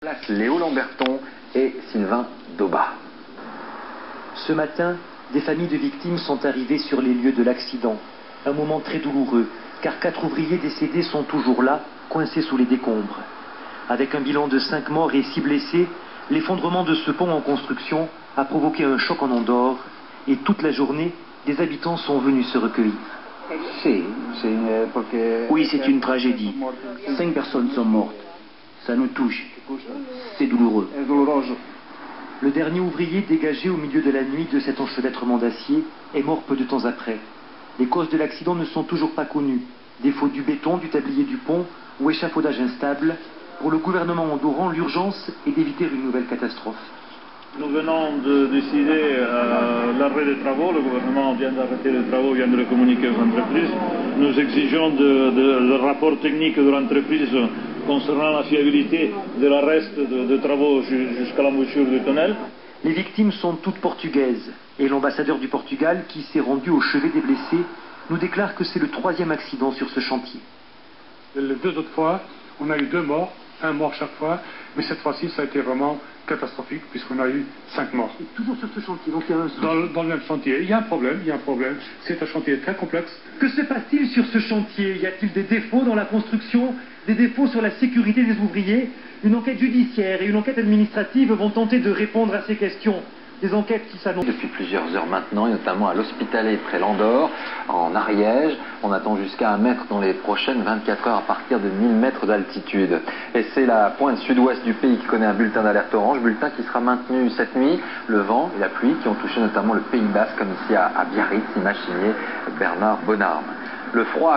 Place Léo Lamberton et Sylvain Daubat. Ce matin, des familles de victimes sont arrivées sur les lieux de l'accident. Un moment très douloureux, car 4 ouvriers décédés sont toujours là, coincés sous les décombres. Avec un bilan de 5 morts et 6 blessés, l'effondrement de ce pont en construction a provoqué un choc en Andorre, et toute la journée, des habitants sont venus se recueillir. Oui, c'est une tragédie. 5 personnes sont mortes. Ça nous touche. C'est douloureux. Le dernier ouvrier dégagé au milieu de la nuit de cet enchevêtrement d'acier est mort peu de temps après. Les causes de l'accident ne sont toujours pas connues. Défaut du béton, du tablier du pont ou échafaudage instable. Pour le gouvernement andorran, l'urgence est d'éviter une nouvelle catastrophe. Nous venons de décider l'arrêt des travaux. Le gouvernement vient d'arrêter les travaux, vient de le communiquer aux entreprises. Nous exigeons le rapport technique de l'entreprise concernant la fiabilité de la reste de travaux jusqu'à l'embouchure du tunnel. Les victimes sont toutes portugaises et l'ambassadeur du Portugal, qui s'est rendu au chevet des blessés, nous déclare que c'est le 3e accident sur ce chantier. Les 2 autres fois, on a eu 2 morts, 1 mort chaque fois, mais cette fois-ci, ça a été vraiment catastrophique puisqu'on a eu 5 morts. Et toujours sur ce chantier, donc il y a dans le même chantier. Il y a un problème. C'est un chantier très complexe. Que se passe-t-il sur ce chantier? Y a-t-il des défauts dans la construction, des défauts sur la sécurité des ouvriers? Une enquête judiciaire et une enquête administrative vont tenter de répondre à ces questions. Des enquêtes qui s'annoncent Depuis plusieurs heures maintenant, et notamment à l'Hospitalet près l'Andorre, en Ariège. On attend jusqu'à 1 mètre dans les prochaines 24 heures à partir de 1000 mètres d'altitude. Et c'est la pointe sud-ouest du pays qui connaît un bulletin d'alerte orange, bulletin qui sera maintenu cette nuit. Le vent et la pluie qui ont touché notamment le Pays Basque, comme ici à Biarritz, image signée Bernard Bonarme. Le froid